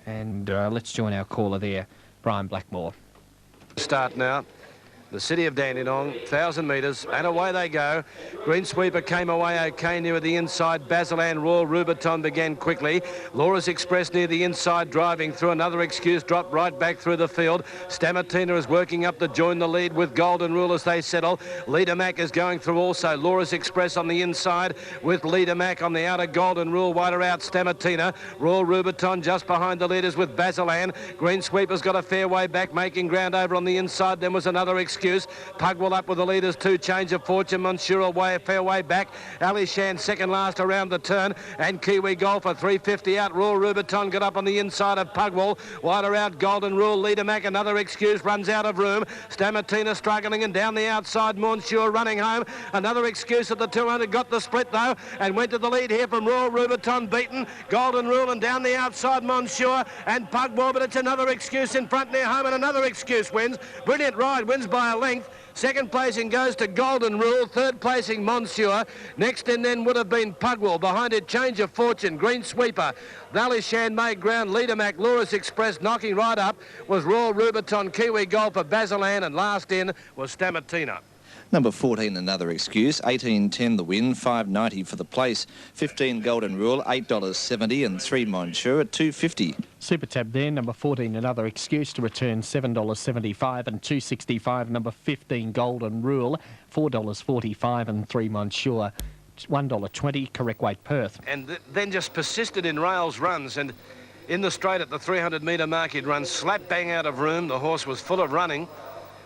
And let's join our caller there, Brian Blackmore. Start now. The city of Dandenong, 1,000 metres, and away they go. Green Sweeper came away okay near the inside. Basilan Royal Rubiton began quickly. Laura's Express near the inside, driving through. Another excuse, dropped right back through the field. Stamatina is working up to join the lead with Golden Rule as they settle. Leader Mac is going through also. Laura's Express on the inside with Leader Mac on the outer. Golden Rule wider out. Stamatina. Royal Rubiton just behind the leaders with Basilan. Green Sweeper's got a fair way back, making ground over on the inside. Then was another excuse. Pugwell up with the leaders too. Change of Fortune. Monsieur away, a fair way back. Ali Shan second last around the turn. And Kiwi Golfer 350 out. Royal Rubiton got up on the inside of Pugwell. Wider out Golden Rule. Leader Mac another excuse. Runs out of room. Stamatina struggling and down the outside. Monsieur running home. Another excuse at the 200. Got the split though and went to the lead here from Royal Rubiton beaten. Golden Rule and down the outside Monsieur and Pugwell, but it's another excuse in front near home and another excuse wins. Brilliant ride, wins by a length. Second placing goes to Golden Rule. Third placing Monsieur. Next in then would have been Pugwell. Behind it Change of Fortune, Green Sweeper. Valishan made ground. Leader Mac, Laura's Express knocking right up was Royal Rubiton, Kiwi Golfer, Basilan, and last in was Stamatina. Number 14, another excuse. 18.10 the win, 5.90 for the place. 15 Golden Rule, $8.70, and 3 Monsieur at $2.50. Super Tab there, number 14, another excuse to return $7.75 and $2.65. Number 15 Golden Rule, $4.45 and 3 Monsieur. $1.20, correct weight Perth. And then just persisted in rails runs, and in the straight at the 300 metre mark he'd run slap bang out of room. The horse was full of running,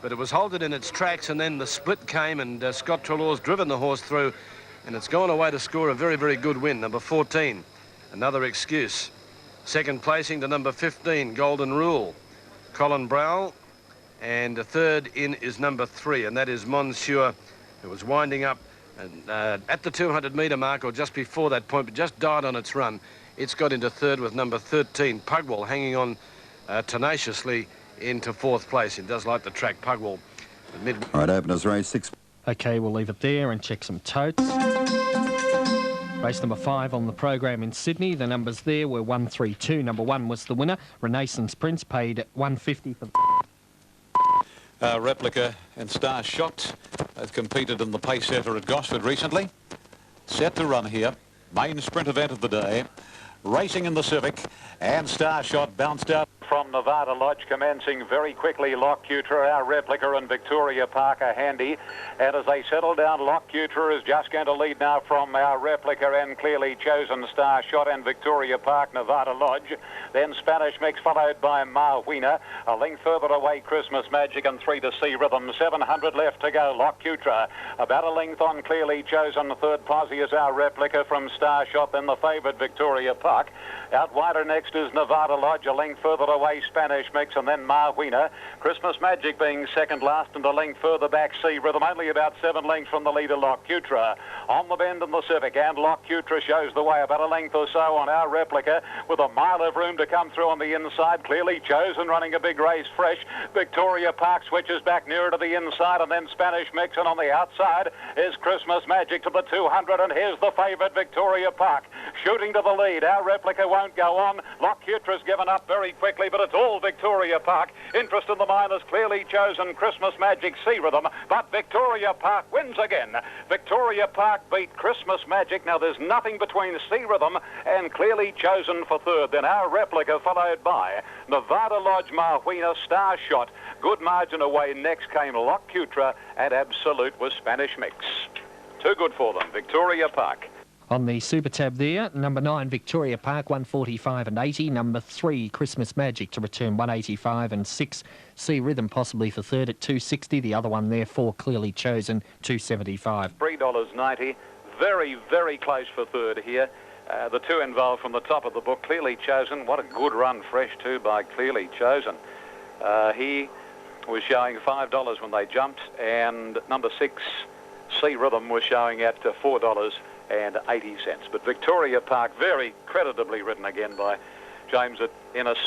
but it was halted in its tracks, and then the split came, and Scott Trelaw's driven the horse through, and it's gone away to score a very, very good win. Number 14, another excuse. Second placing to number 15, Golden Rule, Colin Browell, and the third in is number 3, and that is Monsieur, who was winding up and, at the 200 metre mark, or just before that point, but just died on its run. It's got into third with number 13, Pugwell, hanging on tenaciously into fourth place. It does like the track, Pugwell. All right, openers race 6. Okay, we'll leave it there and check some totes. Race number 5 on the program in Sydney. The numbers there were 1, 3, 2. Number 1 was the winner. Renaissance Prince paid $1.50 for the... Replica and Star Shot have competed in the pace centre at Gosford recently. Set to run here. Main sprint event of the day. Racing in the Civic, and Star Shot bounced out from Nevada Lodge, commencing very quickly. Locutra, our Replica, and Victoria Park are handy. And as they settle down, Locutra is just going to lead now from our Replica and Clearly Chosen, Star Shot, and Victoria Park, Nevada Lodge. Then Spanish Mix, followed by Marwina. A length further away, Christmas Magic, and 3 to See Rhythm. 700 left to go, Locutra. About a length on Clearly Chosen. Third posse is our Replica from Star Shot, then the favoured Victoria Park. Out wider next is Nevada Lodge, a length further away, Spanish Mix, and then Marwina. Christmas Magic being second last, and a length further back, See Rhythm, only about 7 lengths from the leader, Locutra. On the bend in the Civic, and Locutra shows the way, about a length or so on our Replica, with a mile of room to come through on the inside. Clearly Chosen running a big race fresh. Victoria Park switches back nearer to the inside, and then Spanish Mix, and on the outside is Christmas Magic to the 200, and here's the favourite, Victoria Park, shooting to the lead. Our Replica won't go on. Locutra's given up very quickly, but it's all Victoria Park. Interest in the minors, Clearly Chosen, Christmas Magic, See Rhythm, but Victoria Park wins again. Victoria Park beat Christmas Magic. Now there's nothing between See Rhythm and Clearly Chosen for third. Then our Replica, followed by Nevada Lodge, Marwina, Star Shot. Good margin away. Next came Locutra, and Absolute was Spanish Mix. Too good for them, Victoria Park. On the Super Tab there, number 9, Victoria Park, 145 and 80. Number 3, Christmas Magic to return 185 and 6. See Rhythm possibly for third at 260. The other one there, 4, Clearly Chosen, 275. $3.90. Very, very close for third here. The two involved from the top of the book. Clearly Chosen, what a good run fresh too by Clearly Chosen. He was showing $5 when they jumped, and number 6, See Rhythm, was showing at $4.80. But Victoria Park, very creditably ridden again by James at Ennis.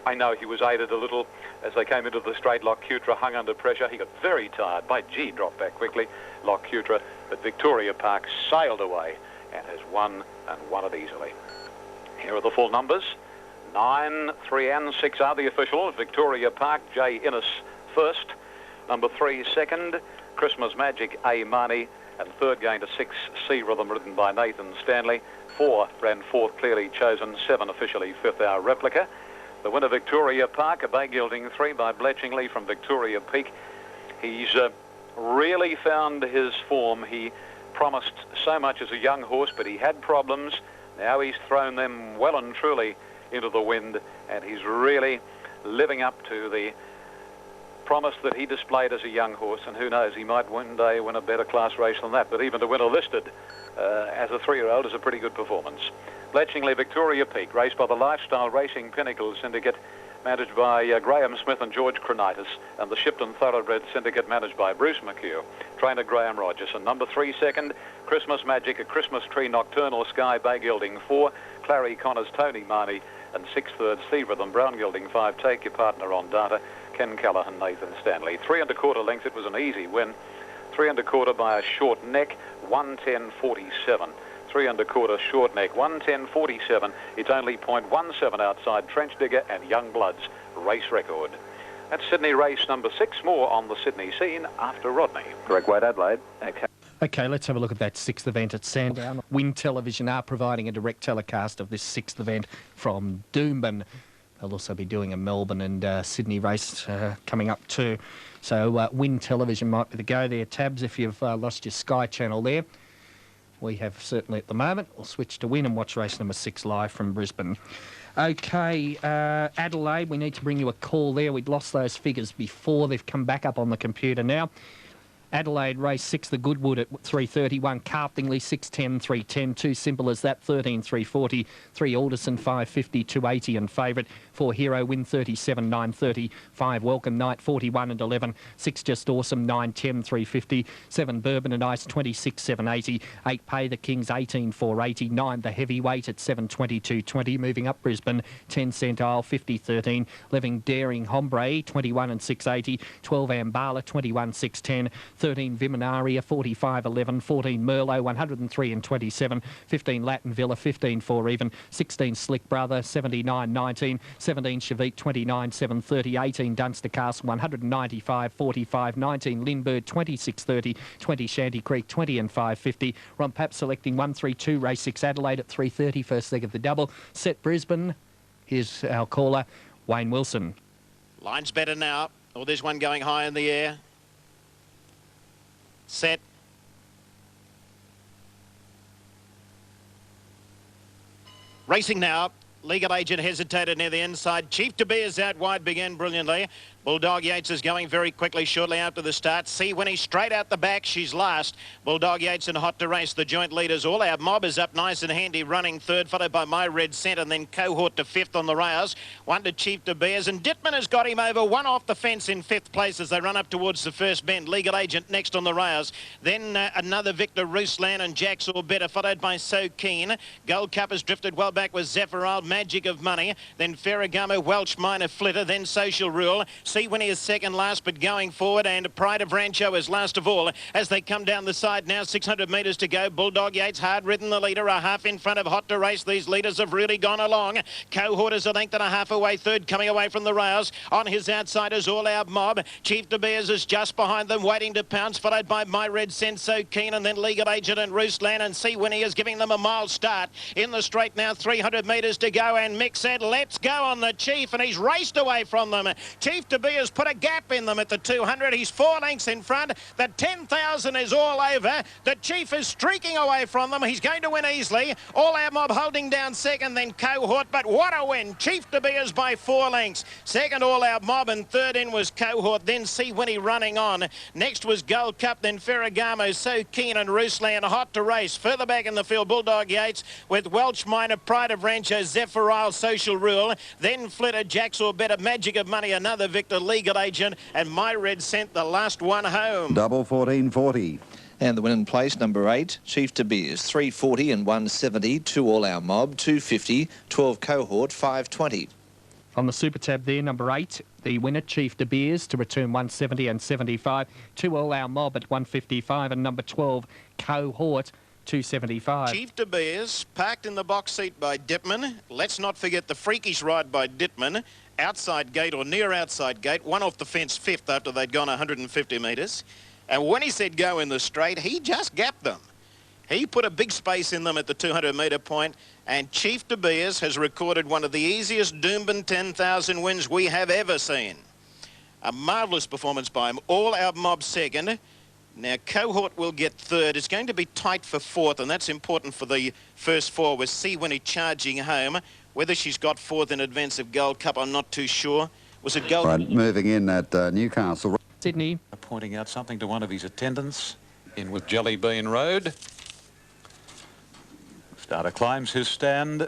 I know he was aided a little as they came into the straight. Locutra hung under pressure. He got very tired. By G, dropped back quickly, Locutra. But Victoria Park sailed away and has won, and won it easily. Here are the full numbers. 9, 3 and 6 are the officials. Victoria Park, J. Innes first. Number 3 second. Christmas Magic, A. Marnie. And third going to 6, C Rhythm, ridden by Nathan Stanley. 4 ran fourth, Clearly Chosen. 7 officially fifth, Our Replica. The winner, Victoria Park, a bay gilding 3 by Bletchingley from Victoria Peak. He's really found his form. He promised so much as a young horse, but he had problems. Now he's thrown them well and truly into the wind, and he's really living up to the promise that he displayed as a young horse, and who knows, he might one day win a better class race than that. But even to win a listed as a 3-year-old is a pretty good performance. Bletchingley, Victoria Peak, raced by the Lifestyle Racing Pinnacle Syndicate, managed by Graham Smith and George Cronitis, and the Shipton Thoroughbred Syndicate, managed by Bruce McHugh. Trainer Graham Rogers. And number 3 second, Christmas Magic, a Christmas Tree Nocturnal Sky, bay gilding 4, Clary Connors, Tony Marnie, and 6 third, Steve Rhythm, brown gilding 5, Take Your Partner on Data, Ken Callahan, Nathan Stanley. 3 1/4 lengths, it was an easy win. 3 1/4 by a short neck, 1:10.47. 3 1/4 short neck, 1:10.47. It's only 0.17 outside Trench Digger and Young Blood's race record. That's Sydney race number 6. More on the Sydney scene after Rodney. Correct weight, Adelaide. Okay. Okay, let's have a look at that 6th event at Sandown. Wind Television are providing a direct telecast of this 6th event from Doomben. They'll also be doing a Melbourne and Sydney race coming up too. So Wind Television might be the go there. Tabs, if you've lost your Sky channel there. We have certainly at the moment. We'll switch to Win and watch race number 6 live from Brisbane. Okay, Adelaide, we need to bring you a call there. We'd lost those figures before. They've come back up on the computer now. Adelaide race 6, the Goodwood at 3:31, Carpdingley 6:10, 3:10, too simple as that, 13, 3:40, 3 Alderson 5:50, 2:80 and favourite, 4 Hero Win 37, 9:30, 5 Welcome Night 41 and 11, 6 Just Awesome 9:10, 3:50, 7 Bourbon and Ice 26, 7:80, 8 Pay the Kings 18, 4:80, 9 The Heavyweight at 7:22.20, moving up Brisbane 10 Cent Isle 50.13, 11 Daring Hombre 21 and 6:80, 12 Ambala 21 6:10, 13 Viminaria 45.11, 14 Merlot 103 and 27, 15 Latin Villa 15.4 even, 16 Slick Brother 79.19, 17 Chavit 29 7.30, 18 Dunster Castle 195 45, 19 Lindbergh 26.30, 20 Shanty Creek 20 and 5.50, Ron Pap selecting 132 race 6 Adelaide at 3:30, first leg of the double. Set Brisbane. Here's our caller, Wayne Wilson. Line's better now. Oh, there's one going high in the air. Set. Racing now. Legal Agent hesitated near the inside. Chief De Beers out wide began brilliantly. Bulldog Yates is going very quickly shortly after the start. See Winnie straight out the back. She's last. Bulldog Yates and Hot to Race, the joint leaders. All Our Mob is up nice and handy, running third, followed by My Red Scent, and then Cohort to 5th on the rails. 1 to Chief De Beers, and Dittman has got him over. 1 off the fence in 5th place as they run up towards the first bend. Legal Agent next on the rails. Then another Victor Ruslan and Jack's All Better, followed by So Keen. Gold Cup has drifted well back with Zephyral, Magic of Money. Then Ferragamo, Welsh Minor Flitter, then Social Rule. See Winnie is second last, but going forward, and Pride of Rancho is last of all as they come down the side now. 600 metres to go. Bulldog Yates hard ridden, the leader, a half in front of Hot to Race. These leaders have really gone along. Cohort is a length and a half away, third coming away from the rails. On his outside is All Our Mob. Chief De Beers is just behind them, waiting to pounce, followed by My Red Scent, So Keen, and then Legal Agent and Roostland, and See Winnie is giving them a mile start. In the straight now, 300 metres to go, and Mick said, let's go on the Chief, and he's raced away from them. Chief De Beers put a gap in them at the 200. He's 4 lengths in front. The 10,000 is all over. The Chief is streaking away from them. He's going to win easily. All Our Mob holding down second, then Cohort, but what a win. Chief De Beers by 4 lengths. Second, All Our Mob, and third in was Cohort. Then See Winnie running on. Next was Gold Cup, then Ferragamo, So Keen, and Ruslan. Hot to Race. Further back in the field, Bulldog Yates with Welsh Minor, Pride of Rancho, Zephyral, Social Rule. Then Flitter, Jack's Or Better, Magic of Money, another Victor, Legal Agent, and My Red Scent, the last one home. Double 14.40. And the win in place, number 8, Chief De Beers, 3:40 and 1:70, 2 All Our Mob, 2:50, 12 Cohort, 5:20. On the Super Tab there, number 8, the winner, Chief De Beers, to return 170 and 75, 2 All Our Mob at 155, and number 12, Cohort, 275. Chief De Beers, parked in the box seat by Dittman. Let's not forget the freakish ride by Dittman. Outside gate or near outside gate, one off the fence fifth after they'd gone 150 metres. And when he said go in the straight, he just gapped them. He put a big space in them at the 200-metre point, and Chief De Beers has recorded one of the easiest Doomben 10,000 wins we have ever seen. A marvellous performance by him. All our mob second. Now, Cohort will get third. It's going to be tight for fourth, and that's important for the first four, with Seawinnie charging home. Whether she's got fourth in advance of Gold Cup, I'm not too sure. Was it Gold? Right, moving in at Newcastle. Sydney. Pointing out something to one of his attendants. In with Jelly Bean Road. Starter climbs his stand.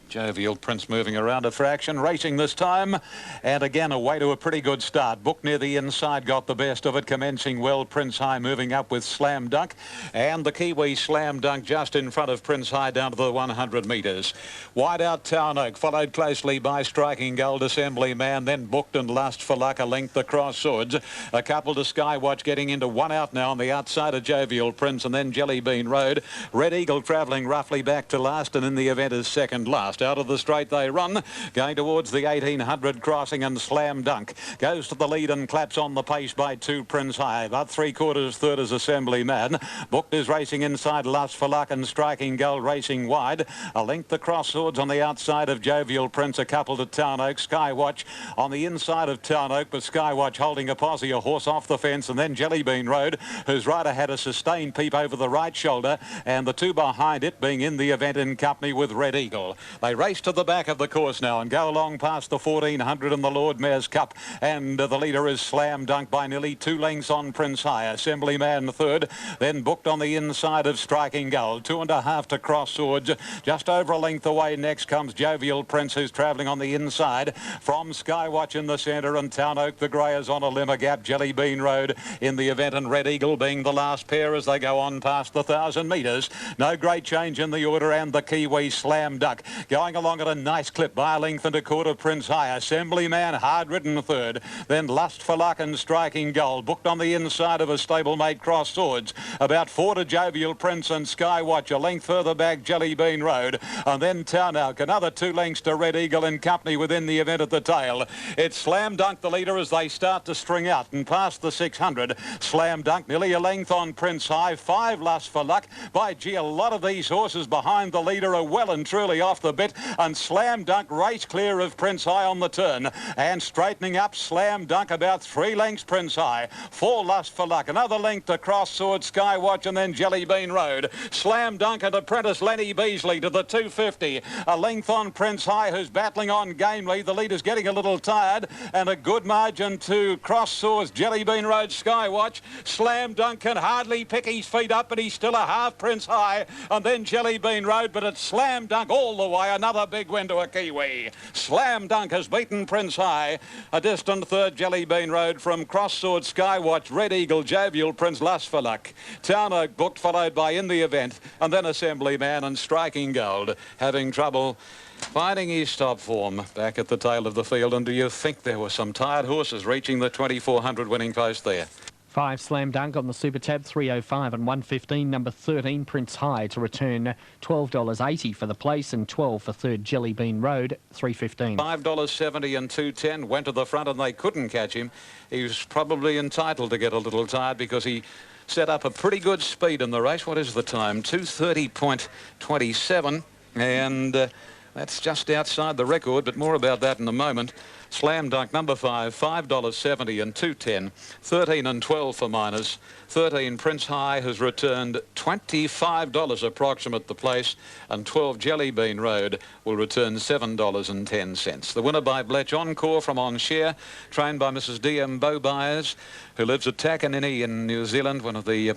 Jovial Prince moving around a fraction, racing this time, and again away to a pretty good start. Book near the inside got the best of it, commencing well. Prince High moving up with Slam Dunk, and the Kiwi Slam Dunk just in front of Prince High down to the 100 metres. Wide out Town Oak, followed closely by Striking Gold, Assembly Man, then Booked and Lust for Luck, a length across Swords. A couple to Skywatch, getting into one out now on the outside of Jovial Prince, and then Jelly Bean Road. Red Eagle travelling roughly back to last, and in the event is second last. Out of the straight they run, going towards the 1800 crossing, and Slam Dunk goes to the lead and claps on the pace by 2 Prince High. About 3/4 third is Assembly Man. Booked is racing inside Lust for Luck, and Striking Gold racing wide. A length across Swords on the outside of Jovial Prince, a couple to Town Oak. Skywatch on the inside of Town Oak, but Skywatch holding a posse, a horse off the fence, and then Jelly Bean Road, whose rider had a sustained peep over the right shoulder, and the two behind it being in the event in company with Red Eagle. They race to the back of the course now and go along past the 1400 in the Lord Mayor's Cup, and the leader is Slam Dunk by nearly 2 lengths on Prince High. Assembly Man third, then Booked on the inside of Striking Gold. 2.5 to cross Swords. Just over a length away next comes Jovial Prince, who's travelling on the inside from Skywatch in the centre, and Town Oak the Grey is on a limmer gap. Jelly Bean Road in the event, and Red Eagle being the last pair as they go on past the 1,000 metres. No great change in the order, and the Kiwi Slam Dunk going along at a nice clip by a length and a quarter. Prince High. Assembly Man hard ridden third, then Lust for Luck and Striking Gold. Booked on the inside of a stablemate cross Swords. About 4 to Jovial Prince and Skywatch. A length further back Jelly Bean Road, and then Town Oak. Another 2 lengths to Red Eagle in company within the event at the tail. It's Slam Dunk the leader as they start to string out and past the 600. Slam Dunk nearly a length on Prince High. 5 Lust for Luck. By gee, a lot of these horses behind the leader are well and truly off the bit, and Slam Dunk race clear of Prince High on the turn, and straightening up Slam Dunk about 3 lengths Prince High. 4 Lust for Luck, another length to cross Sword, Skywatch, and then Jelly Bean Road. Slam Dunk and apprentice Lenny Beasley to the 250. A length on Prince High, who's battling on gamely. The leader's getting a little tired, and a good margin to cross Swords, Jelly Bean Road, Skywatch. Slam Dunk can hardly pick his feet up, but he's still a half Prince High, and then Jelly Bean Road, but it's Slam Dunk all the way. Another big win to a Kiwi. Slam Dunk has beaten Prince High. A distant third, Jelly Bean Road from Cross Sword, Skywatch, Red Eagle, Jovial Prince, Lust for Luck. Town Oak Booked, followed by In the Event, and then Assembly Man and Striking Gold, having trouble finding his top form back at the tail of the field. And do you think there were some tired horses reaching the 2400 winning post there? 5 Slam Dunk on the Super Tab, 305 and 115. Number 13 Prince High to return $12.80 for the place, and 12 for third Jelly Bean Road, 315. $5.70 and 210 went to the front, and they couldn't catch him. He was probably entitled to get a little tired because he set up a pretty good speed in the race. What is the time? 2:30.27, and that's just outside the record, but more about that in a moment. Slam Dunk number 5, $5.70 and 210. 13 and 12 for minors. 13 Prince High has returned $25 approximate the place, and 12 Jelly Bean Road will return $7.10. The winner by Bletch Encore from On Share, trained by Mrs. D.M. Beaubyers, who lives at Takanini in New Zealand, one of the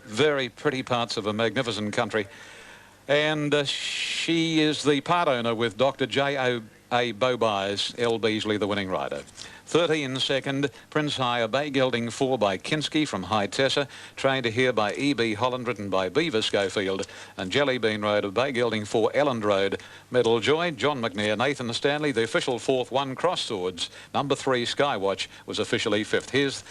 very pretty parts of a magnificent country. And she is the part owner with Dr. J.O. Beaubyers, L. Beasley, the winning rider. 13 second, Prince High, a bay gelding 4 by Kinski from High Tessa, trained here by E.B. Holland, ridden by Beaver Schofield, and Jelly Bean Road, a bay gelding 4 Elland Road. Medal Joy, John McNair, Nathan Stanley, the official 4th, 1 Cross Swords. Number 3 Skywatch was officially 5th. Here's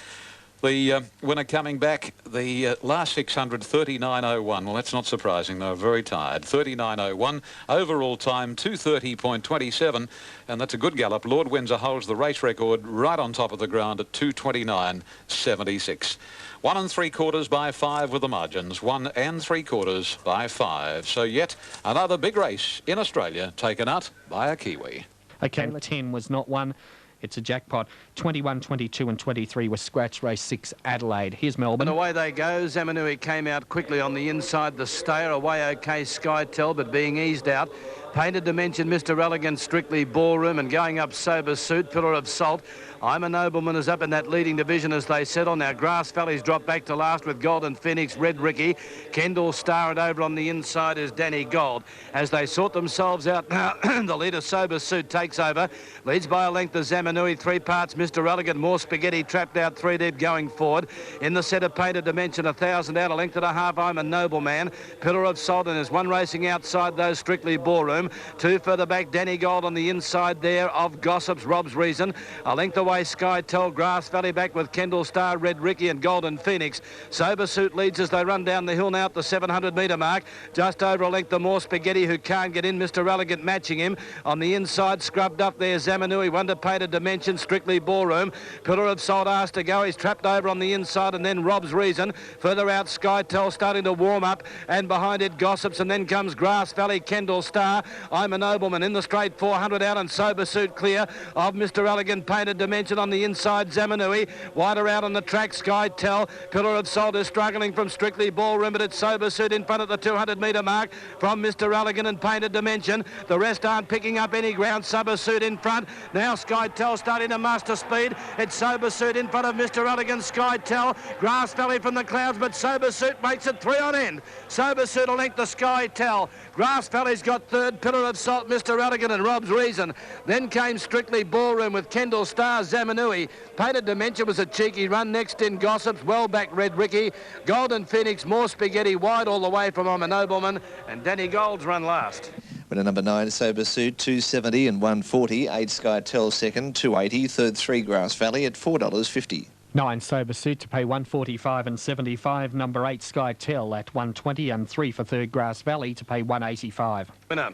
The winner coming back, the last 600, 39.01. Well, that's not surprising. They were very tired. 39.01. Overall time, 2:30.27. And that's a good gallop. Lord Windsor holds the race record right on top of the ground at 2:29.76. 1 3/4 by 5 with the margins. 1 3/4 by 5. So yet another big race in Australia taken out by a Kiwi. Okay, 10 was not one. It's a jackpot. 21, 22 and 23 was scratch. Race 6, Adelaide. Here's Melbourne. And away they go. Zamanui came out quickly on the inside. The stayer away okay, Skytel, but being eased out. Painted Dimension, Mr. Elegant, Strictly Ballroom, and going up Sober Suit, Pillar of Salt. I'm a Nobleman is up in that leading division as they settle. Now Grass Valley's dropped back to last with Golden Phoenix, Red Ricky. Kendall Star, and over on the inside is Danny Gold. As they sort themselves out now, the leader Sober Suit takes over. Leads by a length of Zamanui, 3 parts, Mr. Elegant, More Spaghetti, trapped out 3 deep going forward. In the set of Painted Dimension, 1,000 out, a length and a half, I'm a Nobleman. Pillar of Salt, and there's one racing outside those, Strictly Ballroom. 2 further back, Danny Gold on the inside there of Gossips, Rob's Reason. A length away, Skytel, Grass Valley back with Kendall Star, Red Ricky and Golden Phoenix. Sober Suit leads as they run down the hill now at the 700-metre mark. Just over a length of More Spaghetti, who can't get in. Mr. Elegant matching him. On the inside, scrubbed up there, Zamanui, Wonder Painted Dimension, Strictly Ballroom. Pillar of Salt asked to go. He's trapped over on the inside, and then Rob's Reason. Further out, Skytel starting to warm up, and behind it, Gossips, and then comes Grass Valley, Kendall Star. I'm a Nobleman in the straight, 400 out, and Sober Suit clear of Mr. Elegant, Painted Dimension on the inside, Zamanui. Wider out on the track, Skytel. Pillar of Salt is struggling from Strictly Ballroom, but it's Sober Suit in front at the 200-metre mark from Mr. Elegant and Painted Dimension. The rest aren't picking up any ground. Sober Suit in front. Now Skytel starting to muster speed. It's Sober Suit in front of Mr. Elegant, Skytel. Grass Valley from the clouds, but Sober Suit makes it 3 on end. Sober Suit will link the Skytel. Grass Valley's got third. Pillar of Salt, Mr. Elegant and Rob's Reason. Then came Strictly Ballroom with Kendall Star, Zamanui. Painted Dimension was a cheeky run. Next in Gossips, well back Red Ricky. Golden Phoenix, More Spaghetti, wide all the way from I'm a Nobleman. And Danny Gold's run last. Winner number 9, Sober Suit, 270 and 140. 8 Skytel second, 280. Third, 3 Grass Valley at $4.50. 9 Sober Suit to pay 145 and 75. Number 8 Skytel at 120, and 3 for third Grass Valley to pay 185. Winner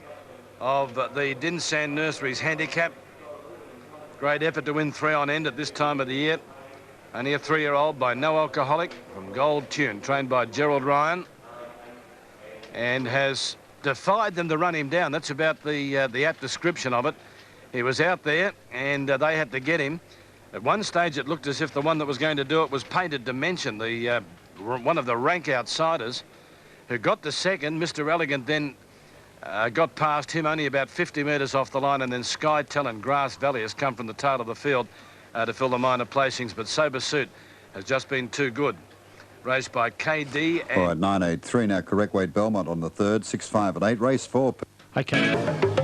of the Dinsan Nurseries handicap. Great effort to win 3 on end at this time of the year. Only a 3-year-old by No Alcoholic from Gold Tune, trained by Gerald Ryan, and has defied them to run him down. That's about the apt description of it. He was out there and they had to get him. At one stage it looked as if the one that was going to do it was Painted Dimension, the one of the rank outsiders, who got to second. Mr. Elegant then got past him only about 50 metres off the line, and then Skytel and Grass Valley has come from the tail of the field to fill the minor placings, but Sober Suit has just been too good. Raced by KD and... All right, 983 now, correct weight Belmont on the third, 6, 5 and 8, race 4. Okay.